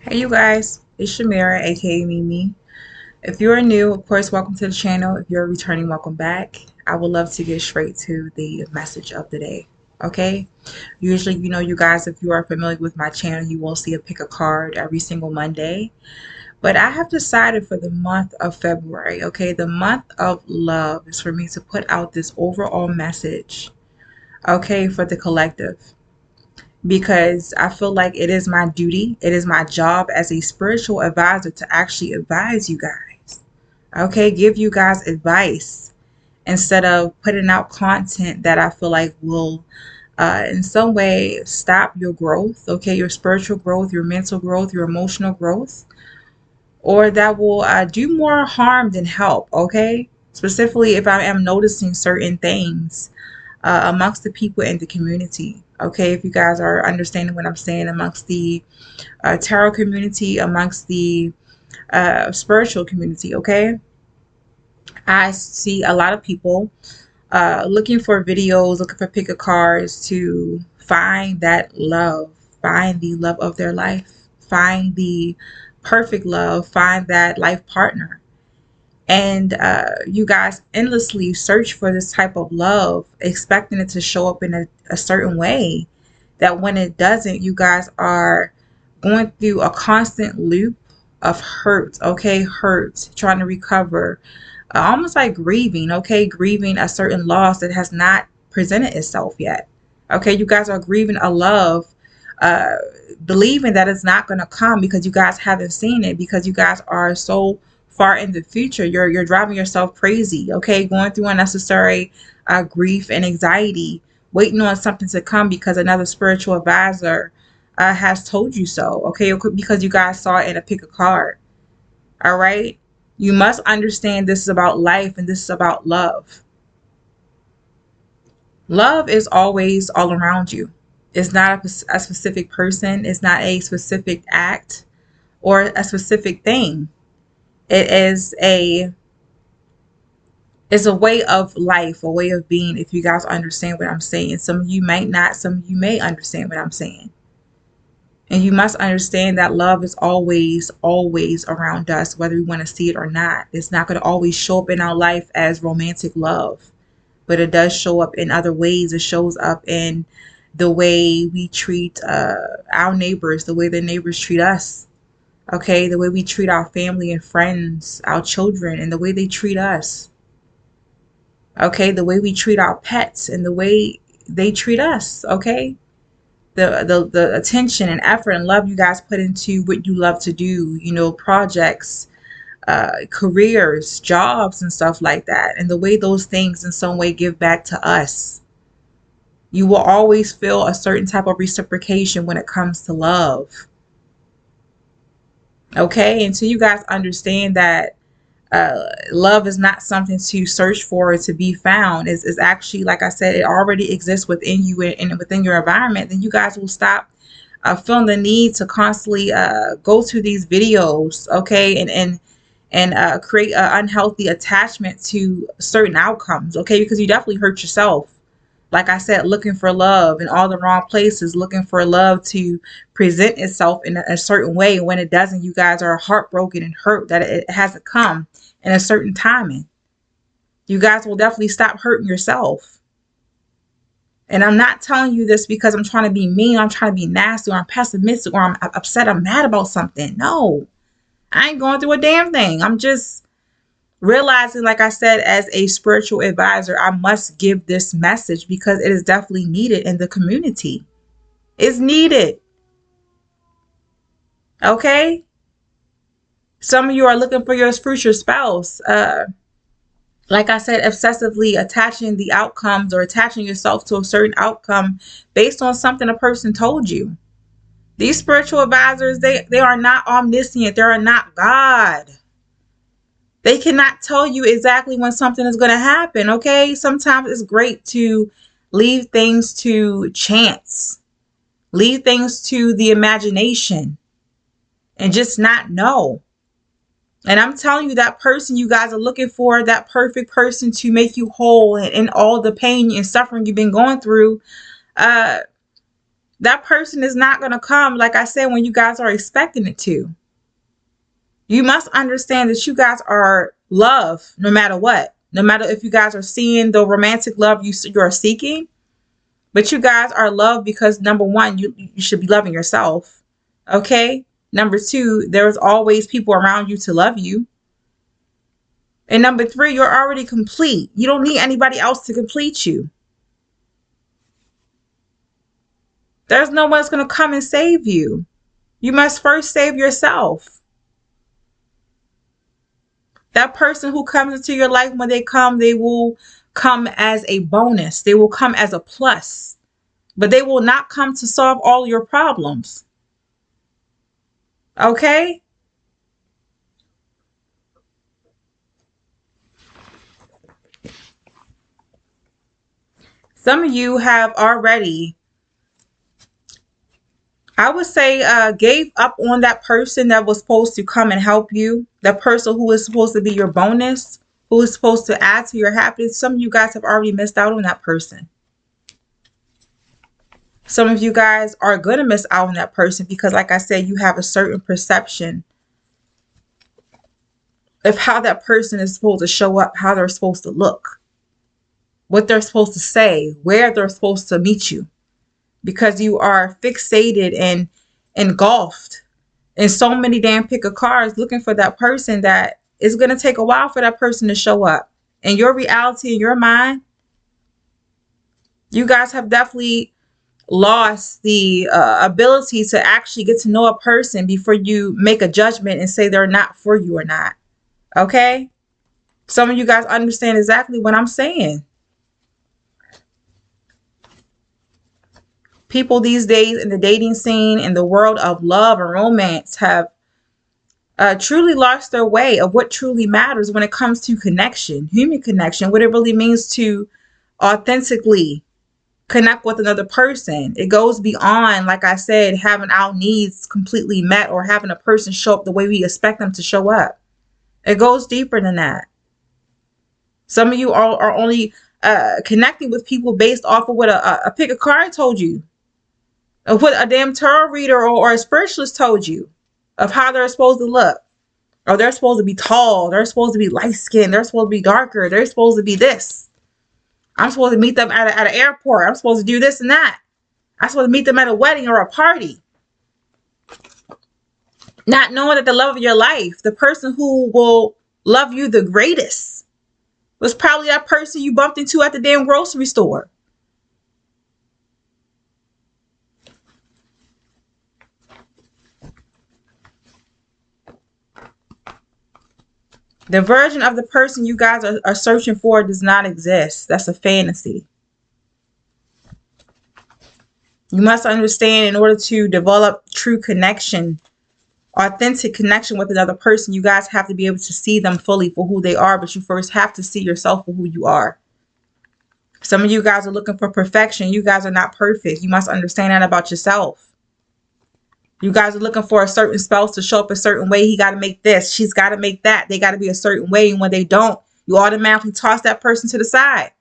Hey you guys, it's Shamira, aka Mimi. If you are new, of course, welcome to the channel. If you're returning, welcome back. I would love to get straight to the message of the day. Okay? Usually, you guys, if you are familiar with my channel, you will see a pick a card every single Monday. But I have decided for the month of February, okay, the month of love is for me to put out this overall message, okay, for the collective because I feel like it is my duty, it is my job as a spiritual advisor to actually advise you guys. Okay, give you guys advice instead of putting out content that I feel like will in some way stop your growth, okay, your spiritual growth, your mental growth, your emotional growth, or that will do more harm than help, okay? Specifically, if I am noticing certain things amongst the people in the community. Okay, if you guys are understanding what I'm saying, amongst the tarot community, amongst the spiritual community. Okay, I see a lot of people looking for videos, looking for pick a cards to find that love, find the love of their life, find the perfect love, find that life partner. And you guys endlessly search for this type of love, expecting it to show up in a certain way. That when it doesn't, you guys are going through a constant loop of hurt, okay? Hurt, trying to recover, almost like grieving, okay? Grieving a certain loss that has not presented itself yet, okay? You guys are grieving a love, uh, believing that it's not going to come because you guys haven't seen it, because you guys are so far in the future. You're driving yourself crazy, okay? Going through unnecessary grief and anxiety, waiting on something to come because another spiritual advisor has told you so, okay? Because you guys saw it in a pick a card. All right, you must understand this is about life and this is about love. Love is always all around you. It's not a specific person, it's not a specific act or a specific thing. It is a way of life, a way of being. If you guys understand what I'm saying, some of you might not, some of you may understand what I'm saying. And you must understand that love is always, always around us, whether we want to see it or not. It's not going to always show up in our life as romantic love, but it does show up in other ways. It shows up in the way we treat our neighbors, the way the neighbors treat us, okay? The way we treat our family and friends, our children, and the way they treat us, okay? The way we treat our pets and the way they treat us, okay? The attention and effort and love you guys put into what you love to do, projects, careers, jobs, and stuff like that, and the way those things in some way give back to us. You will always feel a certain type of reciprocation when it comes to love. Okay, until you guys understand that love is not something to search for or to be found, is actually, like I said, it already exists within you and within your environment, then you guys will stop feeling the need to constantly go to these videos, okay, and create an unhealthy attachment to certain outcomes, okay, because you definitely hurt yourself. Like I said, looking for love in all the wrong places, looking for love to present itself in a certain way. When it doesn't, you guys are heartbroken and hurt that it hasn't come in a certain timing. You guys will definitely stop hurting yourself. And I'm not telling you this because I'm trying to be mean, I'm trying to be nasty, or I'm pessimistic, or I'm upset, I'm mad about something. No, I ain't going through a damn thing. I'm just realizing, like I said, as a spiritual advisor, I must give this message because it is definitely needed in the community. It's needed. Okay? Some of you are looking for your future spouse. Like I said, obsessively attaching the outcomes or attaching yourself to a certain outcome based on something a person told you. These spiritual advisors, they are not omniscient. They are not God. They cannot tell you exactly when something is going to happen, okay? Sometimes it's great to leave things to chance, leave things to the imagination, and just not know. And I'm telling you, that person you guys are looking for, that perfect person to make you whole and all the pain and suffering you've been going through, uh, That person is not going to come, like I said, when you guys are expecting it to. You must understand that you guys are loved no matter what. No matter if you guys are seeing the romantic love you're seeking, but you guys are loved because number one, you should be loving yourself. Okay? Number two, there's always people around you to love you. And number three, you're already complete. You don't need anybody else to complete you. There's no one that's going to come and save you. You must first save yourself. That person who comes into your life, when they will come as a bonus. They will come as a plus. But they will not come to solve all your problems. Okay? Some of you have already, I would say, gave up on that person that was supposed to come and help you. That person who is supposed to be your bonus, who is supposed to add to your happiness. Some of you guys have already missed out on that person. Some of you guys are going to miss out on that person because, like I said, you have a certain perception of how that person is supposed to show up, how they're supposed to look, what they're supposed to say, where they're supposed to meet you. Because you are fixated and engulfed in so many damn pick of cards looking for that person that it's going to take a while for that person to show up. In your reality, in your mind, you guys have definitely lost the ability to actually get to know a person before you make a judgment and say they're not for you or not. Okay? Some of you guys understand exactly what I'm saying. People these days in the dating scene, in the world of love and romance, have truly lost their way of what truly matters when it comes to connection, human connection, what it really means to authentically connect with another person. It goes beyond, like I said, having our needs completely met or having a person show up the way we expect them to show up. It goes deeper than that. Some of you are only connecting with people based off of what a pick a card told you, of what a damn tarot reader or a spiritualist told you, of how they're supposed to look. Or they're supposed to be tall, they're supposed to be light-skinned, they're supposed to be darker, they're supposed to be this. I'm supposed to meet them at an airport. I'm supposed to do this and that. I'm supposed to meet them at a wedding or a party. Not knowing that the love of your life, the person who will love you the greatest, was probably that person you bumped into at the damn grocery store. The version of the person you guys are searching for does not exist. That's a fantasy. You must understand, in order to develop true connection, authentic connection with another person, you guys have to be able to see them fully for who they are, but you first have to see yourself for who you are. Some of you guys are looking for perfection. You guys are not perfect. You must understand that about yourself. You guys are looking for a certain spouse to show up a certain way. He got to make this. She's got to make that. They got to be a certain way. And when they don't, you automatically toss that person to the side.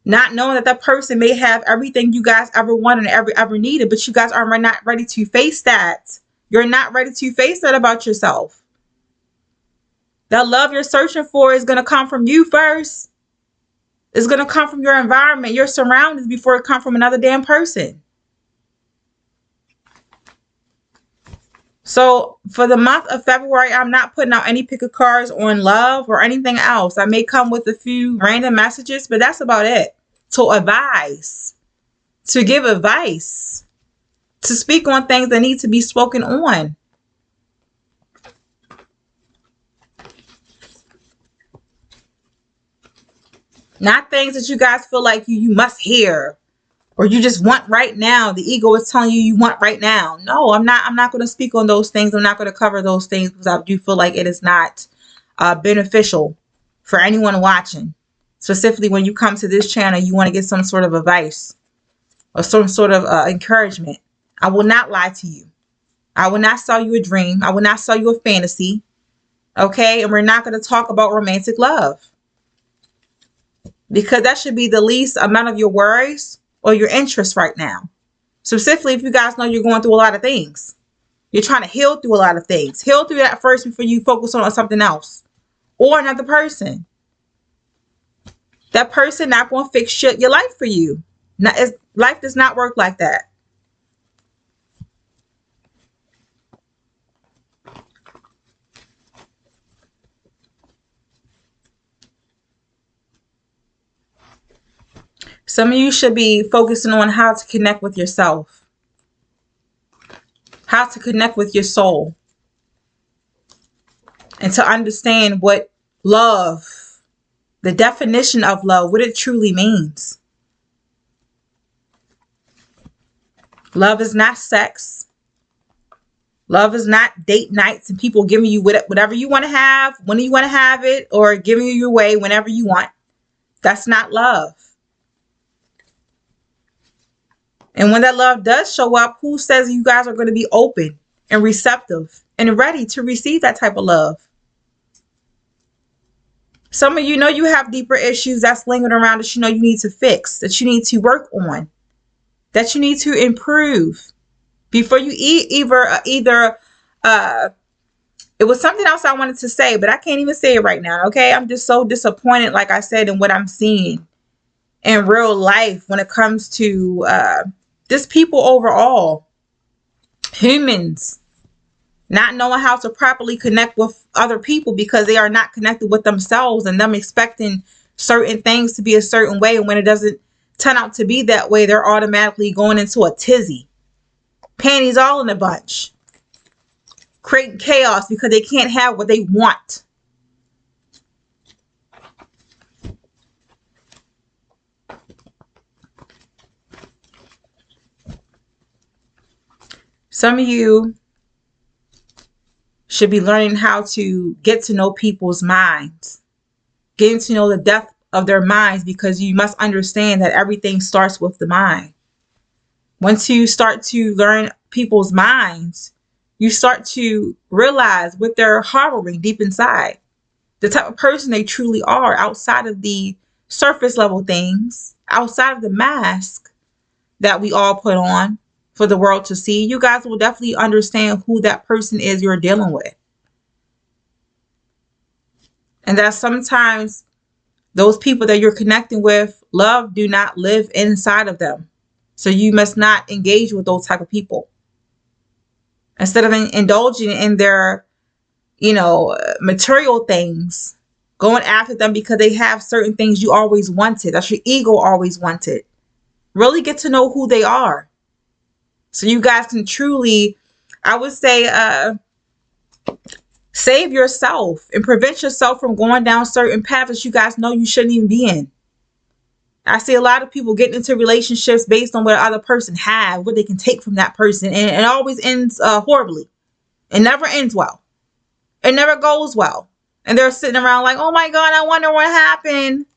Not knowing that that person may have everything you guys ever wanted and ever needed, but you guys are not ready to face that. You're not ready to face that about yourself. That love you're searching for is going to come from you first. It's going to come from your environment, your surroundings, before it comes from another damn person. So for the month of February, I'm not putting out any pick of cards on love or anything else. I may come with a few random messages, but that's about it. To advise, to give advice, to speak on things that need to be spoken on. Not things that you guys feel like you must hear, or you just want right now. The ego is telling you want right now. No, I'm not going to speak on those things. I'm not going to cover those things because I do feel like it is not beneficial for anyone watching. Specifically, when you come to this channel, you want to get some sort of advice or some sort of encouragement. I will not lie to you. I will not sell you a dream. I will not sell you a fantasy. Okay? And we're not going to talk about romantic love, because that should be the least amount of your worries or your interest right now. Specifically, if you guys know you're going through a lot of things. You're trying to heal through a lot of things. Heal through that first before you focus on something else or another person. That person not going to fix your life for you. Life does not work like that. Some of you should be focusing on how to connect with yourself, how to connect with your soul, and to understand what love, the definition of love, what it truly means. Love is not sex. Love is not date nights and people giving you whatever you want to have, when you want to have it, or giving you your way whenever you want. That's not love. And when that love does show up, who says you guys are going to be open and receptive and ready to receive that type of love? Some of you know you have deeper issues that's lingering around that you know you need to fix, that you need to work on, that you need to improve before you either it was something else I wanted to say, but I can't even say it right now. Okay, I'm just so disappointed, like I said, in what I'm seeing in real life when it comes to just people overall, humans not knowing how to properly connect with other people because they are not connected with themselves, and them expecting certain things to be a certain way, and when it doesn't turn out to be that way, they're automatically going into a tizzy, panties all in a bunch, creating chaos because they can't have what they want. Some of you should be learning how to get to know people's minds, getting to know the depth of their minds, because you must understand that everything starts with the mind. Once you start to learn people's minds, you start to realize what they're harboring deep inside, the type of person they truly are outside of the surface level things, outside of the mask that we all put on for the world to see. You guys will definitely understand who that person is you're dealing with. And that sometimes those people that you're connecting with, love do not live inside of them. So you must not engage with those type of people. Instead of indulging in their, material things, going after them because they have certain things you always wanted, that's your ego always wanted. Really get to know who they are, so you guys can truly, I would say, save yourself and prevent yourself from going down certain paths that you guys know you shouldn't even be in. I see a lot of people getting into relationships based on what the other person has, what they can take from that person, and it always ends horribly. It never ends well. It never goes well. And they're sitting around like, oh my God, I wonder what happened.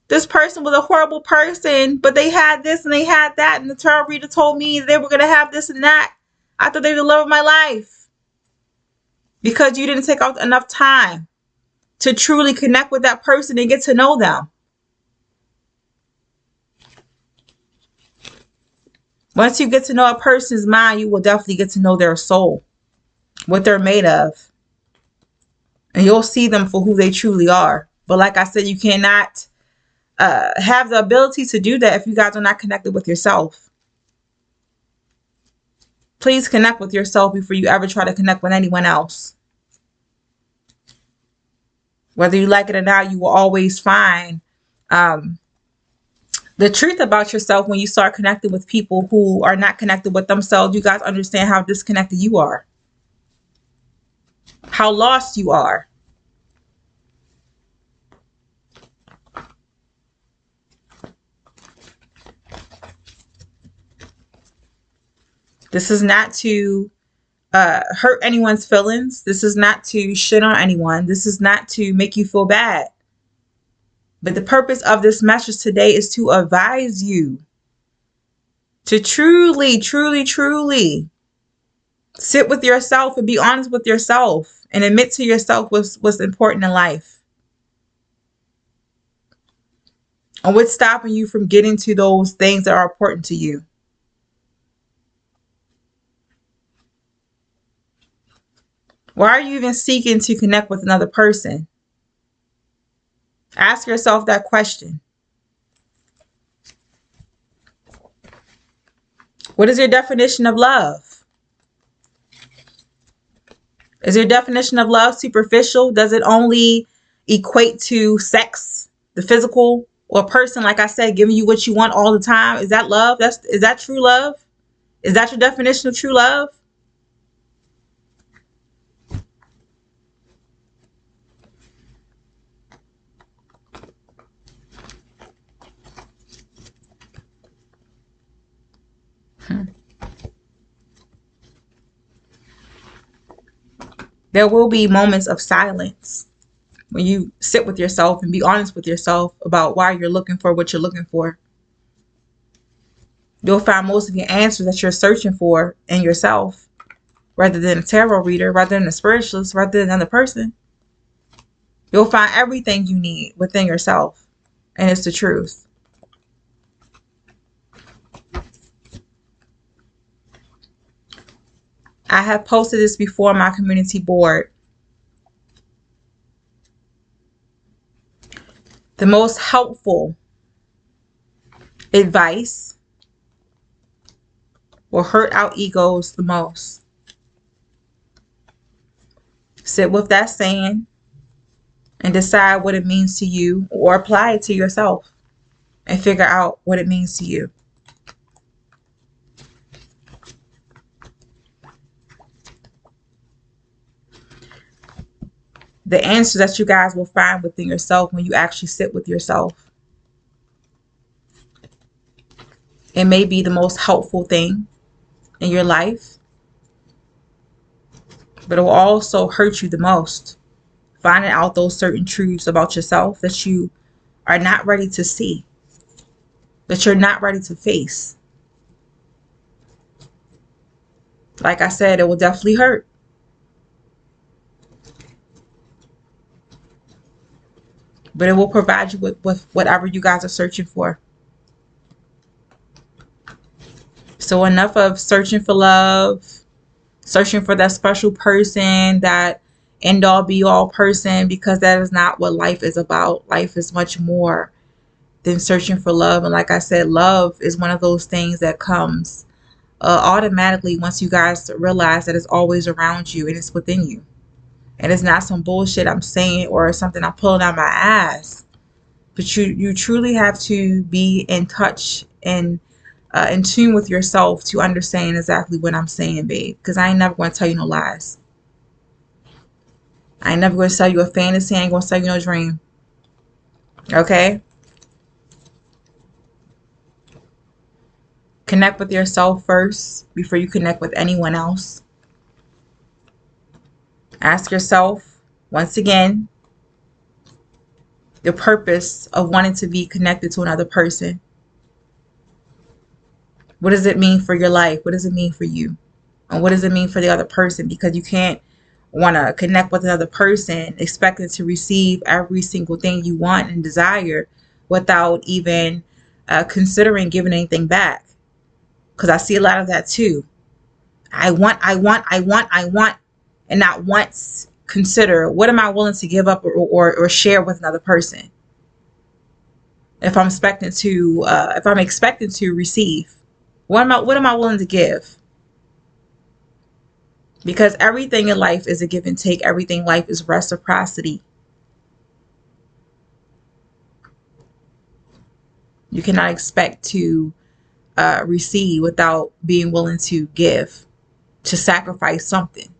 This person was a horrible person, but they had this and they had that, and the tarot reader told me they were going to have this and that. I thought they were the love of my life. Because you didn't take out enough time to truly connect with that person and get to know them. Once you get to know a person's mind, you will definitely get to know their soul, what they're made of. And you'll see them for who they truly are. But like I said, you cannot have the ability to do that if you guys are not connected with yourself. Please connect with yourself before you ever try to connect with anyone else. Whether you like it or not, you will always find the truth about yourself when you start connecting with people who are not connected with themselves. You guys understand how disconnected you are, how lost you are. This is not to hurt anyone's feelings. This is not to shit on anyone. This is not to make you feel bad. But the purpose of this message today is to advise you to truly, truly, truly sit with yourself and be honest with yourself and admit to yourself what's important in life. And what's stopping you from getting to those things that are important to you. Why are you even seeking to connect with another person? Ask yourself that question. What is your definition of love? Is your definition of love superficial? Does it only equate to sex, the physical, or a person, like I said, giving you what you want all the time? Is that love? Is that true love? Is that your definition of true love? There will be moments of silence when you sit with yourself and be honest with yourself about why you're looking for what you're looking for. You'll find most of your answers that you're searching for in yourself, rather than a tarot reader, rather than a spiritualist, rather than another person. You'll find everything you need within yourself, and it's the truth. I have posted this before on my community board. The most helpful advice will hurt our egos the most. Sit with that saying and decide what it means to you, or apply it to yourself and figure out what it means to you. The answers that you guys will find within yourself when you actually sit with yourself. It may be the most helpful thing in your life, but it will also hurt you the most. Finding out those certain truths about yourself that you are not ready to see, that you're not ready to face. Like I said, it will definitely hurt. But it will provide you with whatever you guys are searching for. So enough of searching for love, searching for that special person, that end all be all person, because that is not what life is about. Life is much more than searching for love. And like I said, love is one of those things that comes automatically once you guys realize that it's always around you and it's within you. And it's not some bullshit I'm saying or something I'm pulling out my ass. But you truly have to be in touch and in tune with yourself to understand exactly what I'm saying, babe. Because I ain't never going to tell you no lies. I ain't never going to sell you a fantasy. I ain't going to sell you no dream. Okay? Connect with yourself first before you connect with anyone else. Ask yourself, once again, the purpose of wanting to be connected to another person. What does it mean for your life? What does it mean for you? And what does it mean for the other person? Because you can't want to connect with another person expecting to receive every single thing you want and desire without even considering giving anything back. Because I see a lot of that too. I want, and not once consider, what am I willing to give up or share with another person? If I'm expecting to receive, what am I willing to give? Because everything in life is a give and take. Everything in life is reciprocity. You cannot expect to receive without being willing to give, to sacrifice something.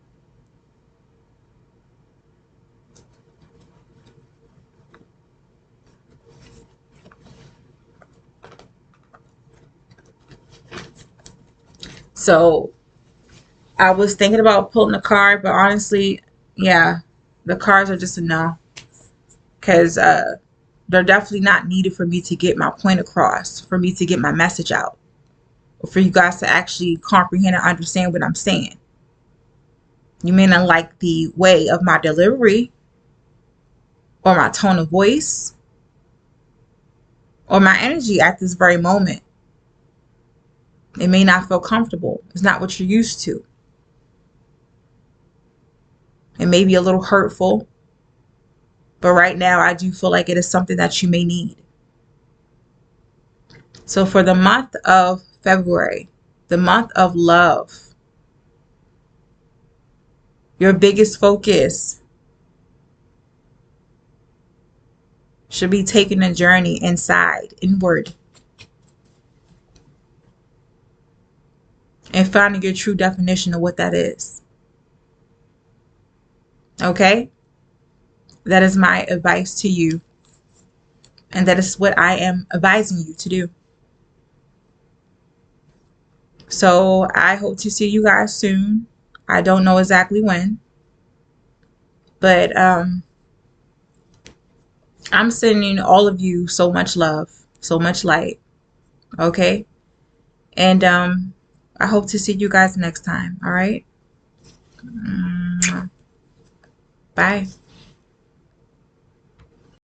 So I was thinking about pulling a card, but honestly, yeah, the cards are just a no. Because they're definitely not needed for me to get my point across, for me to get my message out, or for you guys to actually comprehend and understand what I'm saying. You may not like the way of my delivery, or my tone of voice, or my energy at this very moment. It may not feel comfortable. It's not what you're used to. It may be a little hurtful, but right now I do feel like it is something that you may need. So for the month of February, the month of love, your biggest focus should be taking a journey inside, inward, and finding your true definition of what that is. Okay? That is my advice to you. And that is what I am advising you to do. So I hope to see you guys soon. I don't know exactly when, but I'm sending all of you so much love, so much light. Okay? And I hope to see you guys next time. All right? Bye.